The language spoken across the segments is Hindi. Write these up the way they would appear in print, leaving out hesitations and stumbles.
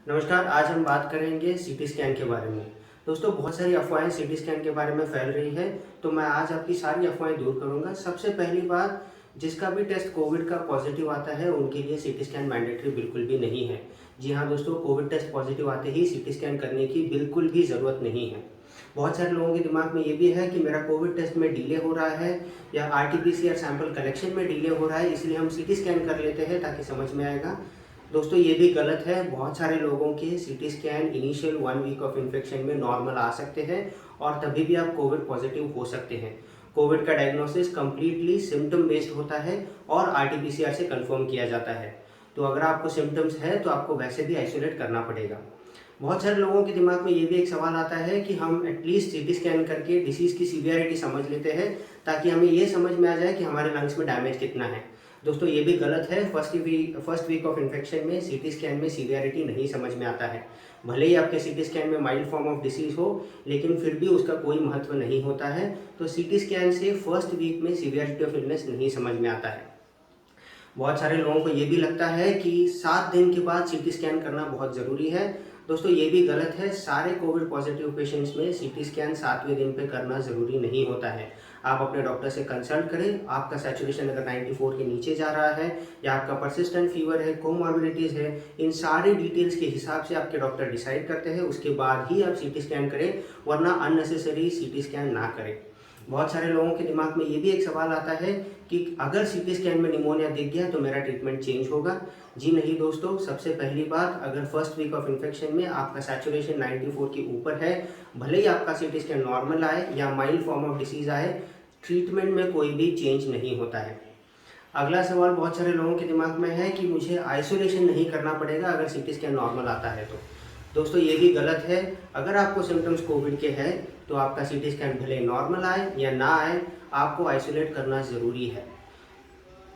नमस्कार। आज हम बात करेंगे सीटी स्कैन के बारे में। दोस्तों, बहुत सारी अफवाहें सीटी स्कैन के बारे में फैल रही है, तो मैं आज आपकी सारी अफवाहें दूर करूंगा। सबसे पहली बात, जिसका भी टेस्ट कोविड का पॉजिटिव आता है उनके लिए सीटी स्कैन मैंडेटरी बिल्कुल भी नहीं है। जी हाँ दोस्तों, कोविड टेस्ट पॉजिटिव आते ही सीटी स्कैन करने की बिल्कुल भी ज़रूरत नहीं है। बहुत सारे लोगों के दिमाग में ये भी है कि मेरा कोविड टेस्ट में डिले हो रहा है या आरटीपीसीआर सैंपल कलेक्शन में डिले हो रहा है, इसलिए हम सीटी स्कैन कर लेते हैं ताकि समझ में आएगा। दोस्तों, ये भी गलत है। बहुत सारे लोगों के CT scan initial 1 week of infection में नॉर्मल आ सकते हैं और तभी भी आप कोविड पॉजिटिव हो सकते हैं। कोविड का डायग्नोसिस कंप्लीटली सिम्टम बेस्ड होता है और आरटीपीसीआर से कंफर्म किया जाता है। तो अगर आपको सिम्टम्स है तो आपको वैसे भी आइसोलेट करना पड़ेगा। बहुत सारे लोगों के दिमाग में ये भी एक सवाल आता है कि हम एटलीस्ट सीटी स्कैन करके डिसीज़ की सीवियरिटी समझ लेते हैं ताकि हमें ये समझ में आ जाए कि हमारे लंग्स में डैमेज कितना है। दोस्तों, ये भी गलत है। फर्स्ट वीक ऑफ इन्फेक्शन में सीटी स्कैन में सीवियरिटी नहीं समझ में आता है। भले ही आपके सीटी स्कैन में माइल्ड फॉर्म ऑफ डिसीज़ हो, लेकिन फिर भी उसका कोई महत्व नहीं होता है। तो सीटी स्कैन से फर्स्ट वीक में सीवियरिटी ऑफ इलनेस नहीं समझ में आता है। बहुत सारे लोगों को ये भी लगता है कि 7 दिन के बाद सीटी स्कैन करना बहुत ज़रूरी है। दोस्तों, ये भी गलत है। सारे कोविड पॉजिटिव पेशेंट्स में सीटी स्कैन 7वें दिन पे करना ज़रूरी नहीं होता है। आप अपने डॉक्टर से कंसल्ट करें। आपका सैचुरेशन अगर 94 के नीचे जा रहा है या आपका परसिस्टेंट फीवर है, कोमॉर्बिडिटीज़ है, इन सारी डिटेल्स के हिसाब से आपके डॉक्टर डिसाइड करते हैं। उसके बाद ही आप सीटी स्कैन करें, वरना अननेसेसरी सीटी स्कैन ना करें। बहुत सारे लोगों के दिमाग में ये भी एक सवाल आता है कि अगर सीटी स्कैन में निमोनिया दिख गया तो मेरा ट्रीटमेंट चेंज होगा। जी नहीं दोस्तों, सबसे पहली बात, अगर फर्स्ट वीक ऑफ इन्फेक्शन में आपका सैचुरेशन 94 के ऊपर है, भले ही आपका सीटी स्कैन नॉर्मल आए या माइल्ड फॉर्म ऑफ डिसीज आए, ट्रीटमेंट में कोई भी चेंज नहीं होता है। अगला सवाल बहुत सारे लोगों के दिमाग में है कि मुझे आइसोलेशन नहीं करना पड़ेगा अगर सीटी स्कैन नॉर्मल आता है तो। दोस्तों, ये भी गलत है। अगर आपको सिम्टम्स कोविड के हैं तो आपका सीटी स्कैन भले नॉर्मल आए या ना आए, आपको आइसोलेट करना ज़रूरी है।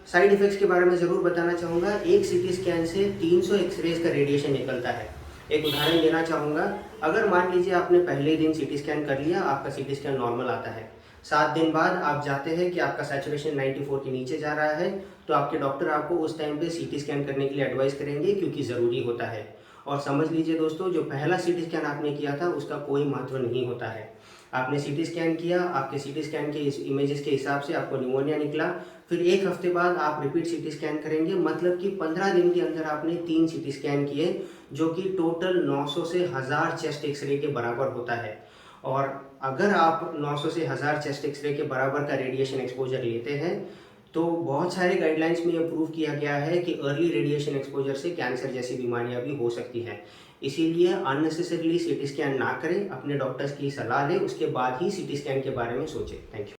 साइड इफ़ेक्ट्स के बारे में ज़रूर बताना चाहूँगा। एक सीटी स्कैन से 300 एक्सरेज का रेडिएशन निकलता है। एक उदाहरण देना चाहूँगा। अगर मान लीजिए आपने पहले ही दिन सीटी स्कैन कर लिया, आपका सीटी स्कैन नॉर्मल आता है। 7 दिन बाद आप जाते हैं कि आपका सैचुरेशन 94 के नीचे जा रहा है, तो आपके डॉक्टर आपको उस टाइम पे सीटी स्कैन करने के लिए एडवाइस करेंगे, क्योंकि ज़रूरी होता है। और समझ लीजिए दोस्तों, जो पहला सीटी स्कैन आपने किया था उसका कोई महत्व नहीं होता है। आपने सीटी स्कैन किया, आपके सीटी स्कैन के इस इमेजेस के हिसाब से आपको निमोनिया निकला, फिर 1 हफ्ते बाद आप रिपीट सीटी स्कैन करेंगे, मतलब कि 15 दिन के अंदर आपने 3 सीटी स्कैन किए, जो कि टोटल 900 से 1000 चेस्ट एक्सरे के बराबर होता है। और अगर आप 900 से 1000 चेस्ट एक्सरे के बराबर का रेडिएशन एक्सपोजर लेते हैं, तो बहुत सारे गाइडलाइंस में ये प्रूव किया गया है कि अर्ली रेडिएशन एक्सपोजर से कैंसर जैसी बीमारियां भी हो सकती हैं। इसीलिए अननेसेसरली सीटी स्कैन ना करें, अपने डॉक्टर्स की सलाह लें, उसके बाद ही सीटी स्कैन के बारे में सोचें। Thank you.